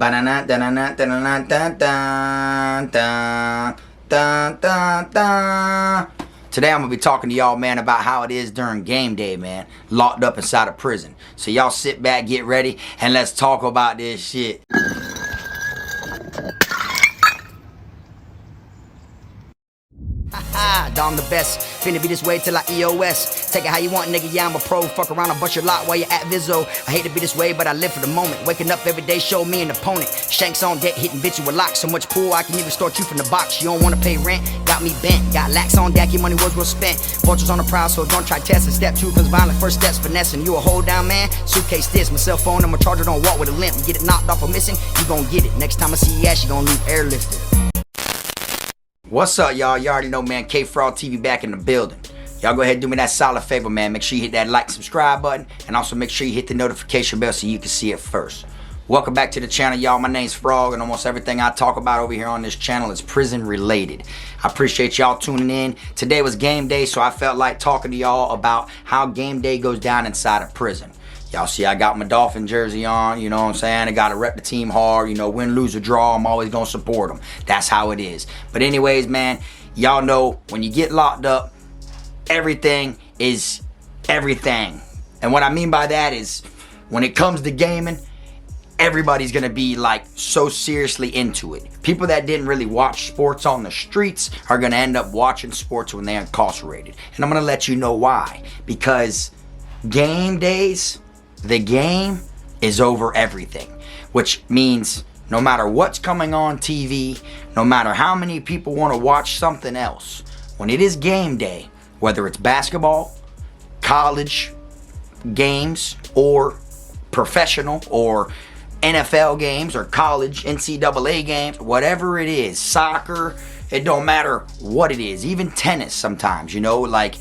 Ba-da-na, da-na-na, da-na-na, da-da, da, da, da, da. Today I'm gonna be talking to y'all, man, about how it is during game day, man. Locked up inside a prison. So y'all sit back, get ready, and let's talk about this shit. Dom the best, finna be this way till I EOS. Take it how you want, nigga, yeah, I'm a pro. Fuck around and bust your lot while you're at Vizzo. I hate to be this way, but I live for the moment. Waking up every day, show me an opponent. Shanks on deck, hitting bitches with locks. So much pool, I can even start you from the box. You don't wanna pay rent, got me bent. Got lax on deck, your money was well spent. Vultures on the prowl, so don't try testing. Step 2, cause violent first steps finessing. You a hold down man, suitcase this. My cell phone, I'm a charger, don't walk with a limp. Get it knocked off or missing, you gon' get it. Next time I see you ass, you gon' leave airlifted. What's up, y'all? You already know, man. Kfrog TV back in the building. Y'all go ahead and do me that solid favor, man. Make sure you hit that like, subscribe button, and also make sure you hit the notification bell so you can see it first. Welcome back to the channel, y'all. My name's Frog, and almost everything I talk about over here on this channel is prison related. I appreciate y'all tuning in. Today was game day, so I felt like talking to y'all about how game day goes down inside a prison. Y'all see I got my Dolphin jersey on, you know what I'm saying? I gotta rep the team hard, you know, win, lose, or draw, I'm always gonna support them. That's how it is. But anyways, man, y'all know when you get locked up, everything is everything. And what I mean by that is when it comes to gaming, everybody's gonna be like so seriously into it. People that didn't really watch sports on the streets are gonna end up watching sports when they're incarcerated. And I'm gonna let you know why. Because game days, the game is over everything, which means no matter what's coming on TV, no matter how many people want to watch something else, when it is game day, whether it's basketball, college games, or professional, or NFL games, or college NCAA games, whatever it is, soccer, it don't matter what it is, even tennis sometimes, you know, like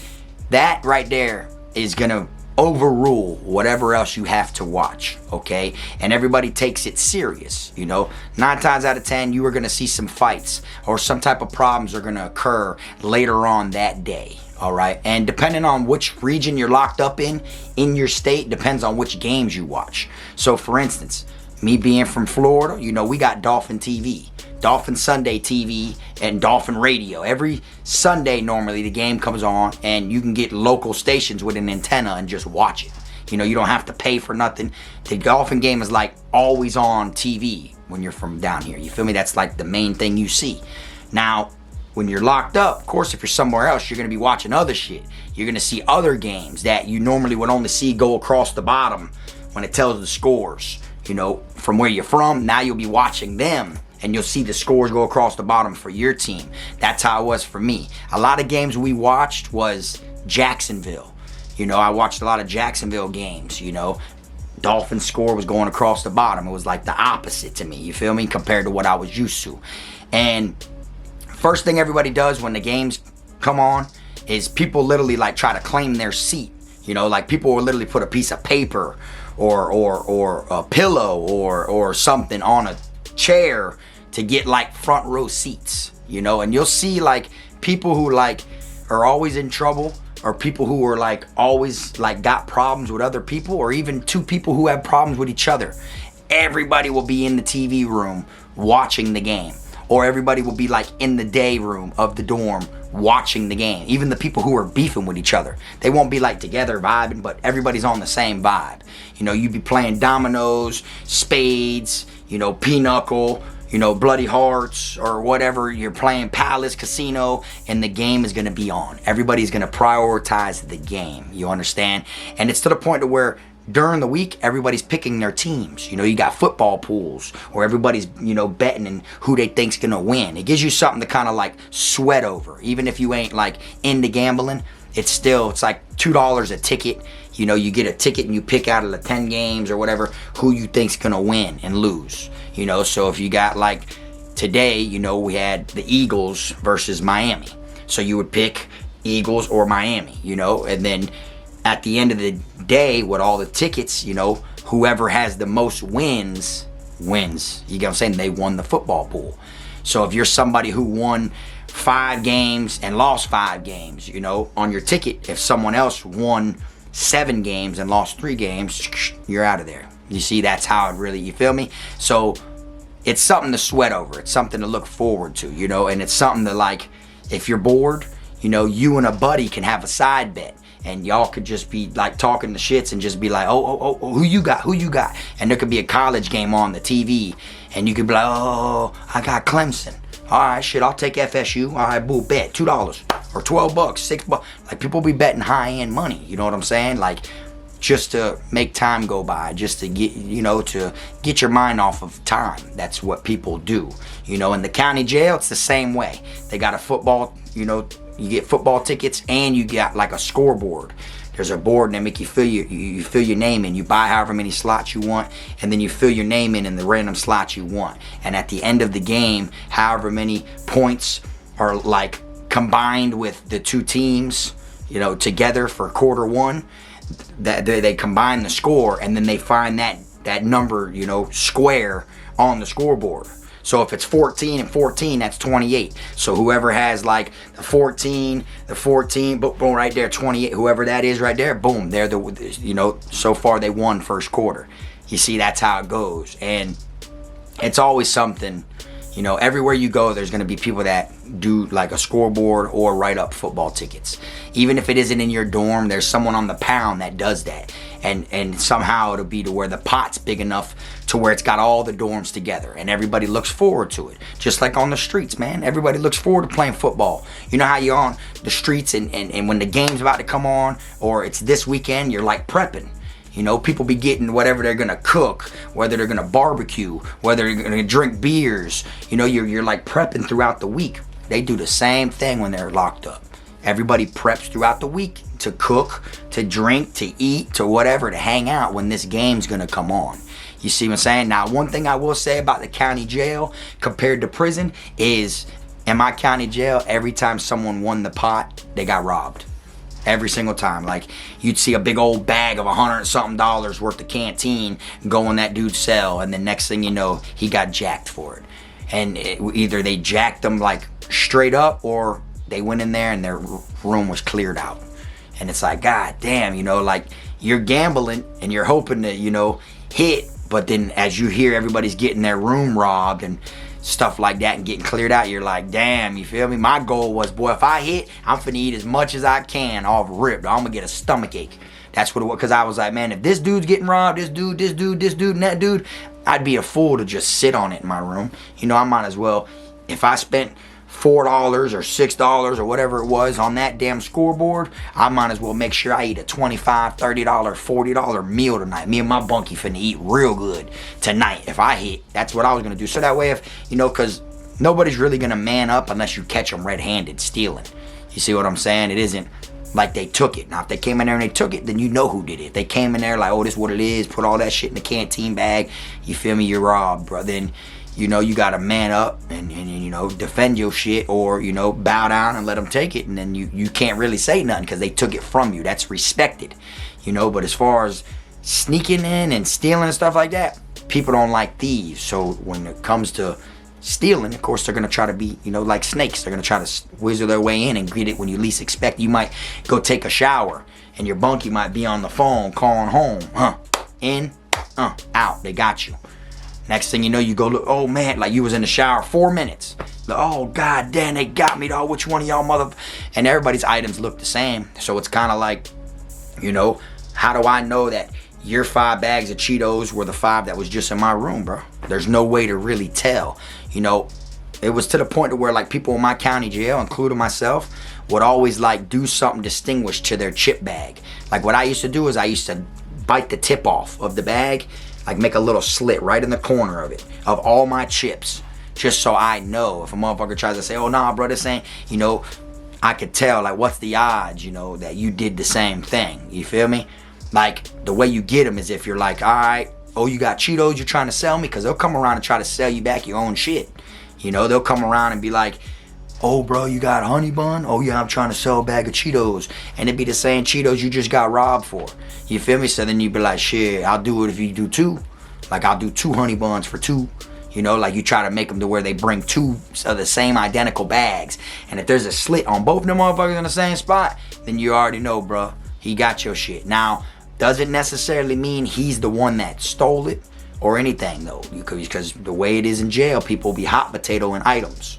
that right there is gonna overrule whatever else you have to watch, okay? And everybody takes it serious, you know? 9 times out of 10, you are gonna see some fights or some type of problems are gonna occur later on that day, all right? And depending on which region you're locked up in your state, depends on which games you watch. So for instance, me being from Florida, you know, we got Dolphin TV, Dolphin Sunday TV, and Dolphin Radio. Every Sunday, normally, the game comes on, and you can get local stations with an antenna and just watch it. You know, you don't have to pay for nothing. The Dolphin game is like always on TV when you're from down here. You feel me? That's like the main thing you see. Now, when you're locked up, of course, if you're somewhere else, you're going to be watching other shit. You're going to see other games that you normally would only see go across the bottom when it tells the scores. You know, from where you're from, now you'll be watching them. And you'll see the scores go across the bottom for your team. That's how it was for me. A lot of games we watched was Jacksonville. You know, I watched a lot of Jacksonville games, you know. Dolphin score was going across the bottom. It was like the opposite to me, you feel me, compared to what I was used to. And first thing everybody does when the games come on is people literally like try to claim their seat. You know, like people will literally put a piece of paper or a pillow or something on a chair to get like front row seats, you know. And you'll see like people who like are always in trouble, or people who are like always like got problems with other people, or even 2 people who have problems with each other. Everybody will be in the TV room watching the game, or everybody will be like in the day room of the dorm watching the game. Even the people who are beefing with each other, they won't be like together vibing, but everybody's on the same vibe. You know, you be playing dominoes, spades, you know, pinochle, you know, bloody hearts, or whatever. You're playing Palace Casino, and the game is gonna be on. Everybody's gonna prioritize the game, you understand? And it's to the point to where during the week, everybody's picking their teams. You know, you got football pools where everybody's, you know, betting and who they think's gonna win. It gives you something to kind of like sweat over. Even if you ain't like into gambling, it's like $2 a ticket. You know, you get a ticket and you pick out of the 10 games or whatever who you think's gonna win and lose. You know, so if you got like today, you know, we had the Eagles versus Miami. So you would pick Eagles or Miami, you know, and then at the end of the day with all the tickets, you know, whoever has the most wins. You get what I'm saying? They won the football pool. So if you're somebody who won 5 games and lost 5 games, you know, on your ticket, if someone else won 7 games and lost 3 games, you're out of there. You see, that's how it really, you feel me? So it's something to sweat over. It's something to look forward to, you know, and it's something to, like, if you're bored, you know, you and a buddy can have a side bet. And y'all could just be like talking the shits and just be like, oh, who you got? Who you got? And there could be a college game on the TV. And you could be like, oh, I got Clemson. All right, shit, I'll take FSU. All right, boo, bet $2 or $12, $6. Like, people be betting high-end money. You know what I'm saying? Like, just to make time go by, just to get, you know, to get your mind off of time. That's what people do. You know, in the county jail, it's the same way. They got a football, you know, you get football tickets and you got like a scoreboard. There's a board and they make you fill you fill your name in. You buy however many slots you want, and then you fill your name in the random slots you want. And at the end of the game, however many points are like combined with the two teams, you know, together for quarter one, that they combine the score, and then they find that number, you know, square on the scoreboard. So if it's 14 and 14, that's 28. So whoever has like the 14, boom, right there, 28. Whoever that is right there, boom, they're the, you know, so far they won first quarter. You see, that's how it goes. And it's always something, you know, everywhere you go, there's going to be people that do like a scoreboard or write up football tickets. Even if it isn't in your dorm, there's someone on the pound that does that. And somehow it'll be to where the pot's big enough to where it's got all the dorms together and everybody looks forward to it. Just like on the streets, man. Everybody looks forward to playing football. You know how you're on the streets and when the game's about to come on or it's this weekend, you're like prepping. You know, people be getting whatever they're gonna cook, whether they're gonna barbecue, whether they're gonna drink beers. You know, you're like prepping throughout the week. They do the same thing when they're locked up. Everybody preps throughout the week to cook, to drink, to eat, to whatever, to hang out when this game's gonna come on. You see what I'm saying? Now, one thing I will say about the county jail compared to prison is, in my county jail, every time someone won the pot, they got robbed. Every single time. Like, you'd see a big old bag of $100-something worth of canteen go in that dude's cell, and the next thing you know, he got jacked for it. And either they jacked them like straight up, or they went in there and their room was cleared out. And it's like, god damn, you know, like, you're gambling and you're hoping to, you know, hit, but then as you hear everybody's getting their room robbed and stuff like that and getting cleared out, you're like, damn, you feel me? My goal was, boy, if I hit, I'm finna eat as much as I can off rip. I'm gonna get a stomach ache. That's what it was, because I was like, man, if this dude's getting robbed, this dude, and that dude, I'd be a fool to just sit on it in my room. You know, I might as well, if I spent $4 or $6 or whatever it was on that damn scoreboard, I might as well make sure I eat a $25, $30, $40 meal tonight. Me and my bunkie finna eat real good tonight. If I hit, that's what I was gonna do. So that way, if, you know, because nobody's really gonna man up unless you catch them red-handed stealing. You see what I'm saying? It isn't like they took it. Now, if they came in there and they took it, then you know who did it. If they came in there like, oh, this is what it is, put all that shit in the canteen bag, you feel me, you're robbed, bro. Then, you know, you gotta man up and you know, defend your shit, or, you know, bow down and let them take it, and then you can't really say nothing because they took it from you. That's respected, you know. But as far as sneaking in and stealing and stuff like that, people don't like thieves. So when it comes to stealing, of course, they're gonna try to be, you know, like snakes. They're gonna try to wizard their way in and get it when you least expect. You might go take a shower and your bunkie might be on the phone calling home. In, out. They got you. Next thing you know, you go look, oh man, like you was in the shower 4 minutes. Oh god damn, they got me, dog. Which one of y'all mother... And everybody's items look the same. So it's kind of like, you know, how do I know that your 5 bags of Cheetos were the 5 that was just in my room, bro? There's no way to really tell. You know, it was to the point to where like people in my county jail, including myself, would always like do something distinguished to their chip bag. Like what I used to do is I used to bite the tip off of the bag, like make a little slit right in the corner of it, of all my chips, just so I know if a motherfucker tries to say, oh nah bro, this ain't, you know, I could tell like what's the odds, you know, that you did the same thing. You feel me? Like the way you get them is if you're like, all right, oh you got Cheetos you're trying to sell me, because they'll come around and try to sell you back your own shit. You know, they'll come around and be like, oh bro, you got a honey bun? Oh yeah, I'm trying to sell a bag of Cheetos. And it'd be the same Cheetos you just got robbed for. You feel me? So then you'd be like, shit, I'll do it if you do 2. Like I'll do 2 honey buns for 2. You know, like you try to make them to where they bring 2 of the same identical bags. And if there's a slit on both of them motherfuckers in the same spot, then you already know, bro, he got your shit. Now, doesn't necessarily mean he's the one that stole it or anything though, because the way it is in jail, people be hot potatoing items.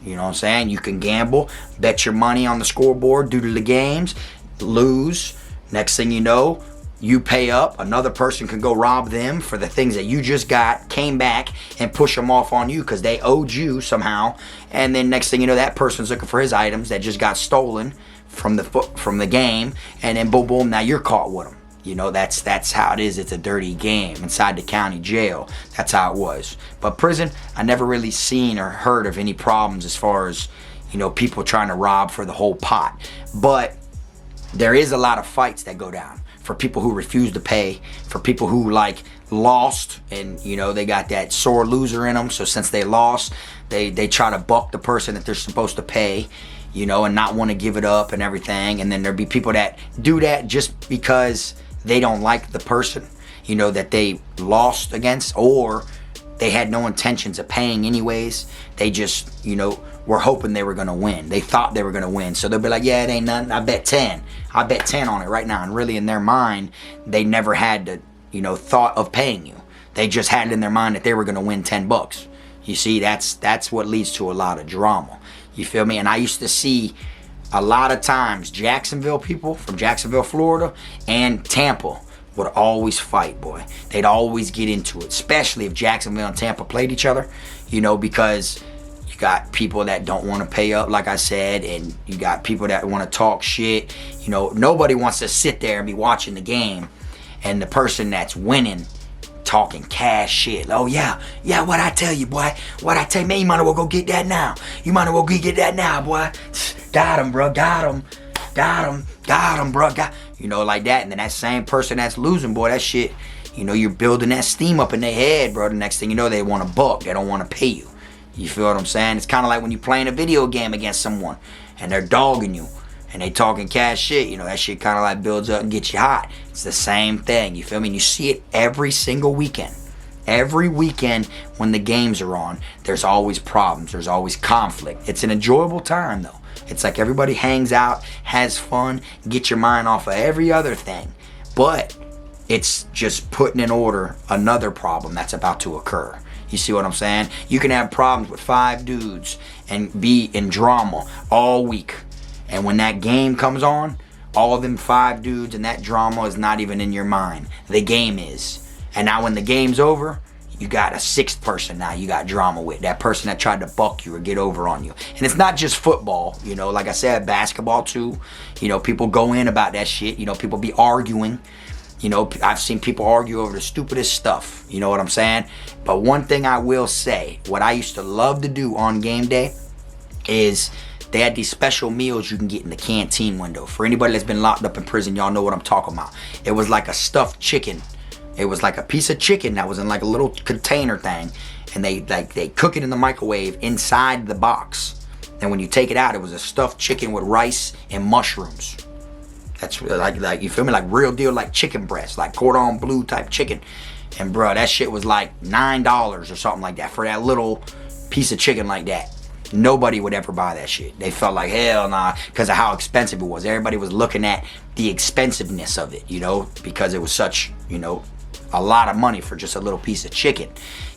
You know what I'm saying? You can gamble, bet your money on the scoreboard due to the games, lose. Next thing you know, you pay up, another person can go rob them for the things that you just got, came back, and push them off on you because they owed you somehow. And then next thing you know, that person's looking for his items that just got stolen from the game, and then boom, boom, now you're caught with them. You know, that's how it is. It's a dirty game inside the county jail. That's how it was. But prison, I never really seen or heard of any problems as far as, you know, people trying to rob for the whole pot. But there is a lot of fights that go down for people who refuse to pay, for people who like lost and, you know, they got that sore loser in them. So since they lost, they try to buck the person that they're supposed to pay, you know, and not want to give it up and everything. And then there'll be people that do that just because they don't like the person, you know, that they lost against, or they had no intentions of paying anyways. They just, you know, were hoping they were going to win. They thought they were going to win. So they'll be like, yeah, it ain't nothing. I bet 10. I bet 10 on it right now. And really in their mind, they never had to, you know, thought of paying you. They just had it in their mind that they were going to win $10. You see, that's what leads to a lot of drama. You feel me? And I used to see a lot of times Jacksonville people from Jacksonville, Florida, and Tampa would always fight, boy. They'd always get into it, especially if Jacksonville and Tampa played each other, you know, because you got people that don't want to pay up, like I said, and you got people that want to talk shit. You know, nobody wants to sit there and be watching the game and the person that's winning talking cash shit. Oh yeah, what I tell you, boy, what I tell you, man, you might as well go get that now. You might as well go get that now, boy. Got him, bro, got him, bro, you know, like that. And then that same person that's losing, boy, that shit, you know, you're building that steam up in their head, bro. The next thing you know, they want a buck. They don't want to pay you. You feel what I'm saying? It's kind of like when you're playing a video game against someone and they're dogging you and they talking cash shit. You know, that shit kind of like builds up and gets you hot. It's the same thing. You feel me? And you see it every single weekend. Every weekend when the games are on, there's always problems. There's always conflict. It's an enjoyable time, though. It's like everybody hangs out, has fun, get your mind off of every other thing. But it's just putting in order another problem that's about to occur. You see what I'm saying? You can have problems with 5 dudes and be in drama all week. And when that game comes on, all of them 5 dudes and that drama is not even in your mind. The game is. And now when the game's over, you got a 6th person now you got drama with. That person that tried to buck you or get over on you. And it's not just football, you know, like I said, basketball too. You know, people go in about that shit. You know, people be arguing. You know, I've seen people argue over the stupidest stuff. You know what I'm saying? But one thing I will say, what I used to love to do on game day is they had these special meals you can get in the canteen window. For anybody that's been locked up in prison, y'all know what I'm talking about. It was like a stuffed chicken. It was like a piece of chicken that was in like a little container thing, and they cook it in the microwave inside the box. And when you take it out, it was a stuffed chicken with rice and mushrooms. That's like you feel me, like real deal, like chicken breast, like cordon bleu type chicken. And bro, that shit was like $9 or something like that for that little piece of chicken like that. Nobody would ever buy that shit. They felt like hell nah, because of how expensive it was. Everybody was looking at the expensiveness of it, you know, because it was such, you know, a lot of money for just a little piece of chicken.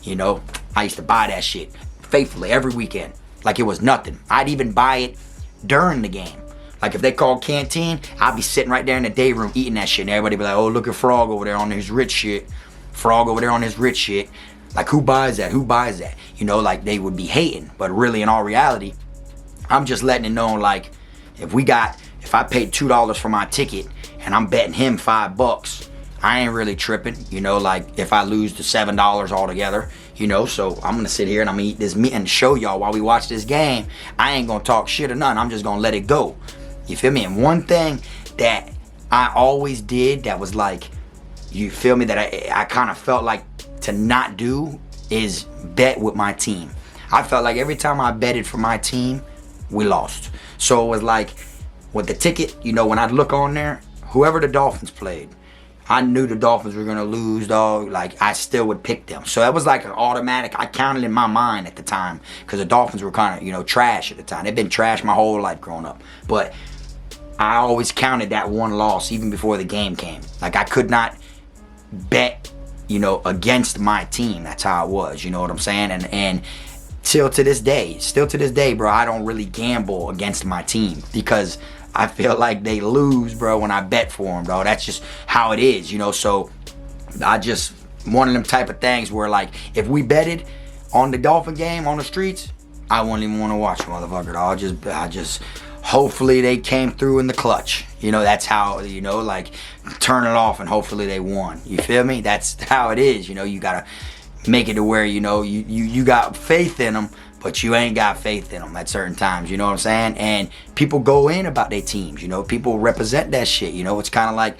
You know, I used to buy that shit faithfully every weekend like it was nothing. I'd even buy it during the game. Like if they called canteen, I'd be sitting right there in the day room eating that shit, and everybody be like, oh, look at Frog over there on his rich shit. Frog over there on his rich shit. Like, who buys that? Who buys that? You know, like they would be hating. But really, in all reality, I'm just letting it know, like, if I paid $2 for my ticket and I'm betting him $5, I ain't really tripping, you know, like if I lose the $7 altogether, you know. So I'm gonna sit here and I'm gonna eat this meat and show y'all while we watch this game. I ain't gonna talk shit or nothing. I'm just gonna let it go. You feel me? And one thing that I always did that was like, you feel me, that I kind of felt like to not do is bet with my team. I felt like every time I betted for my team, we lost. So it was like with the ticket, you know, when I'd look on there, whoever the Dolphins played, I knew the Dolphins were gonna lose, dog. Like, I still would pick them. So that was like an automatic. I counted in my mind at the time because the Dolphins were kind of, you know, trash at the time. They've been trash my whole life growing up. But I always counted that one loss even before the game came. Like, I could not bet you know, against my team. That's how it was, you know what I'm saying? And still to this day, bro, I don't really gamble against my team because I feel like they lose, bro, when I bet for them, dog. That's just how it is, you know. So I just, one of them type of things where, like, if we betted on the Dolphin game on the streets, I wouldn't even want to watch, motherfucker, dog. I just hopefully they came through in the clutch. You know, that's how, you know, like, turn it off and hopefully they won. You feel me? That's how it is, you know. You gotta make it to where, you know, you got faith in them, but you ain't got faith in them at certain times, you know what I'm saying? And people go in about their teams, you know. People represent that shit, you know. It's kind of like,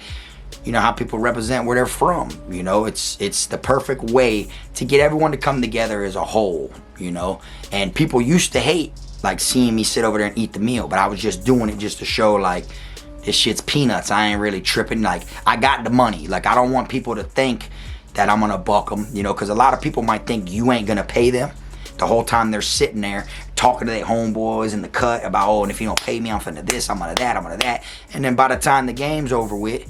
you know, how people represent where they're from, you know. It's the perfect way to get everyone to come together as a whole, you know. And people used to hate, like, seeing me sit over there and eat the meal, but I was just doing it just to show, like, this shit's peanuts. I ain't really tripping. Like, I got the money. Like, I don't want people to think that I'm gonna buck them, you know, because a lot of people might think you ain't gonna pay them the whole time they're sitting there talking to their homeboys in the cut about, oh, and if you don't pay me, I'm finna this, I'm gonna that, I'm gonna that. And then by the time the game's over with,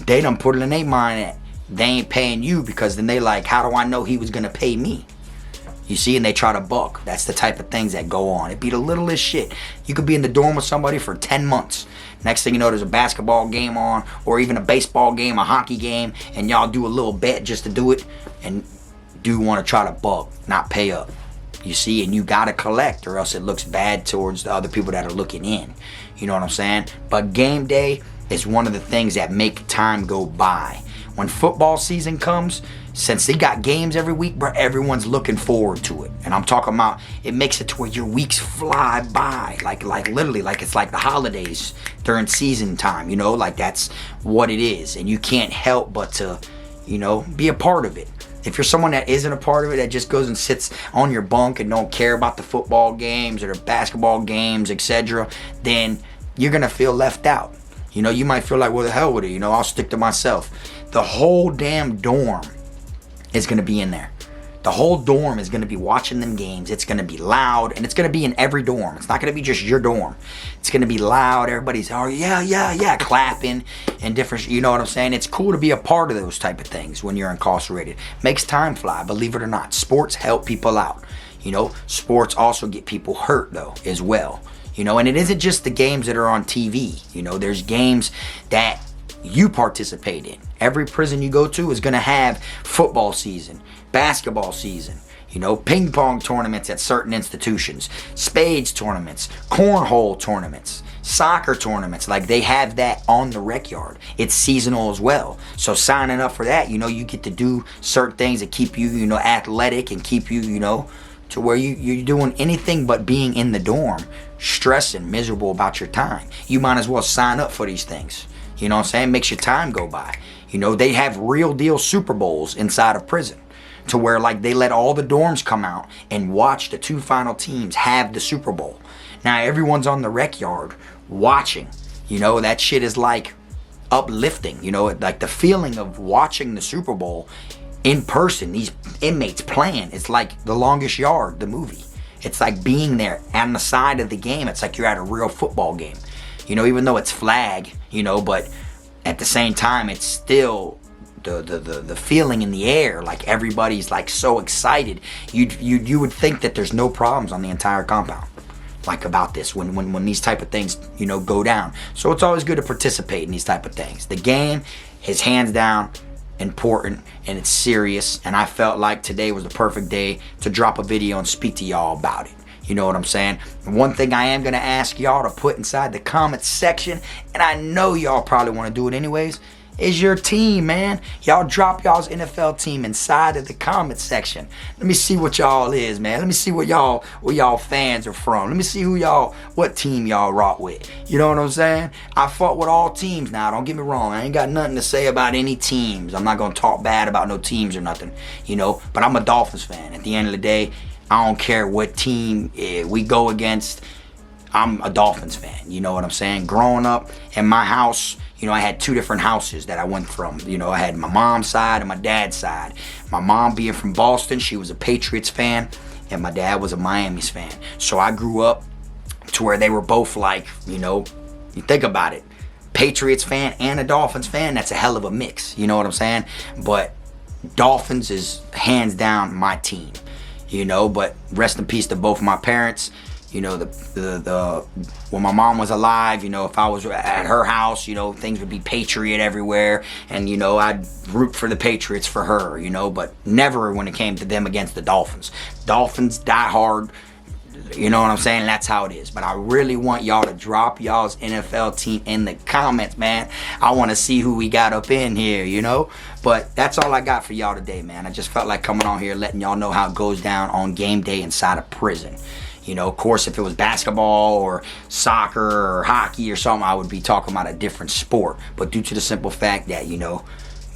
they done put it in their mind that they ain't paying you, because then they like, how do I know he was gonna pay me? You see, and they try to buck. That's the type of things that go on. It be the littlest shit. You could be in the dorm with somebody for 10 months. Next thing you know, there's a basketball game on, or even a baseball game, a hockey game, and y'all do a little bet just to do it, and do want to try to buck, not pay up. You see, and you gotta collect, or else it looks bad towards the other people that are looking in. You know what I'm saying? But game day is one of the things that make time go by. When football season comes, since they got games every week, bro, everyone's looking forward to it. And I'm talking about, it makes it to where your weeks fly by, like literally, like it's like the holidays during season time, you know, like that's what it is. And you can't help but to, you know, be a part of it. If you're someone that isn't a part of it, that just goes and sits on your bunk and don't care about the football games or the basketball games, etc., then you're gonna feel left out. You know, you might feel like, well, the hell with it, you know, I'll stick to myself. The whole damn dorm is going to be in there. The whole dorm is going to be watching them games. It's going to be loud, and it's going to be in every dorm. It's not going to be just your dorm. It's going to be loud. Everybody's, oh, yeah, clapping and different, you know what I'm saying? It's cool to be a part of those type of things when you're incarcerated. Makes time fly, believe it or not. Sports help people out. You know, sports also get people hurt, though, as well. You know, and it isn't just the games that are on TV. You know, there's games that you participate in. Every prison you go to is going to have football season, basketball season, you know, ping pong tournaments at certain institutions, spades tournaments, cornhole tournaments, soccer tournaments. Like, they have that on the rec yard. It's seasonal as well. So signing up for that, you know, you get to do certain things that keep you, you know, athletic and keep you, you know, to where you're doing anything but being in the dorm, stressing, miserable about your time. You might as well sign up for these things. You know what I'm saying? Makes your time go by. You know, they have real deal Super Bowls inside of prison, to where, like, they let all the dorms come out and watch the two final teams have the Super Bowl. Now everyone's on the rec yard watching. You know, that shit is like uplifting. You know, like the feeling of watching the Super Bowl in person, these inmates playing, it's like The Longest Yard, the movie. It's like being there on the side of the game. It's like you're at a real football game. You know, even though it's flag, you know, but at the same time, it's still the feeling in the air. Like, everybody's like so excited. You would think that there's no problems on the entire compound, like, about this when these type of things, you know, go down. So it's always good to participate in these type of things. The game is hands down important, and it's serious, and I felt like today was the perfect day to drop a video and speak to y'all about it. You know what I'm saying? One thing I am going to ask y'all to put inside the comments section, and I know y'all probably want to do it anyways, is your team, man. Y'all drop y'all's NFL team inside of the comments section. Let me see what y'all is, man. Let me see where y'all fans are from. Let me see what team y'all rock with. You know what I'm saying? I fought with all teams now. Don't get me wrong. I ain't got nothing to say about any teams. I'm not going to talk bad about no teams or nothing, you know, but I'm a Dolphins fan. At the end of the day, I don't care what team we go against. I'm a Dolphins fan. You know what I'm saying? Growing up in my house, you know, I had two different houses that I went from. You know, I had my mom's side and my dad's side. My mom being from Boston, she was a Patriots fan, and my dad was a Miami's fan. So I grew up to where they were both like, you know, you think about it, Patriots fan and a Dolphins fan, that's a hell of a mix. You know what I'm saying? But Dolphins is hands down my team, you know. But rest in peace to both of my parents. You know, the when my mom was alive, you know, if I was at her house, you know, things would be Patriot everywhere, and you know, I'd root for the Patriots for her, you know, but never when it came to them against the Dolphins. Dolphins die hard, you know what I'm saying? That's how it is. But I really want y'all to drop y'all's NFL team in the comments, man. I want to see who we got up in here, you know. But that's all I got for y'all today, man. I just felt like coming on here letting y'all know how it goes down on game day inside a prison. You know, of course, if it was basketball or soccer or hockey or something, I would be talking about a different sport. But due to the simple fact that, you know,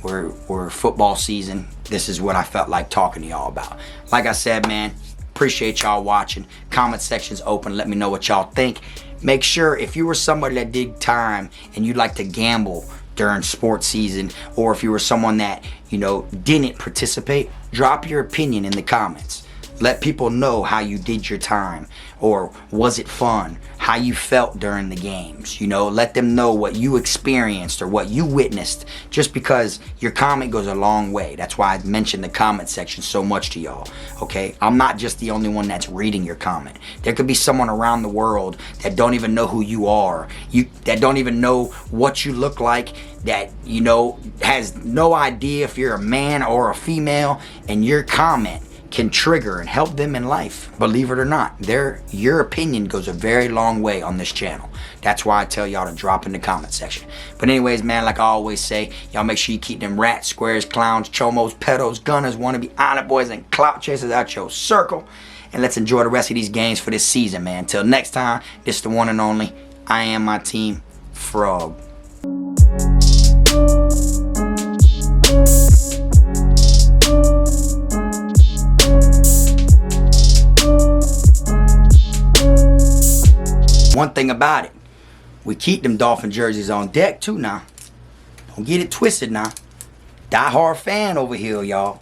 we're football season, this is what I felt like talking to y'all about. Like I said, man, appreciate y'all watching. Comment section's open. Let me know what y'all think. Make sure if you were somebody that did time and you like to gamble during sports season, or if you were someone that, you know, didn't participate, drop your opinion in the comments. Let people know how you did your time, or was it fun, how you felt during the games. You know, let them know what you experienced or what you witnessed, just because your comment goes a long way. That's why I mentioned the comment section so much to y'all, okay? I'm not just the only one that's reading your comment. There could be someone around the world that don't even know who you are, that don't even know what you look like, that, you know, has no idea if you're a man or a female, and your comment can trigger and help them in life. Believe it or not, your opinion goes a very long way on this channel. That's why I tell y'all to drop in the comment section. But anyways, man, like I always say, y'all make sure you keep them rats, squares, clowns, chomos, pedos, gunners, wannabe honor boys, and clout chasers out your circle. And let's enjoy the rest of these games for this season, man. Until next time, this is the one and only I Am My Team, Frog. One thing about it, we keep them Dolphin jerseys on deck too now. Don't get it twisted now. Die hard fan over here, y'all.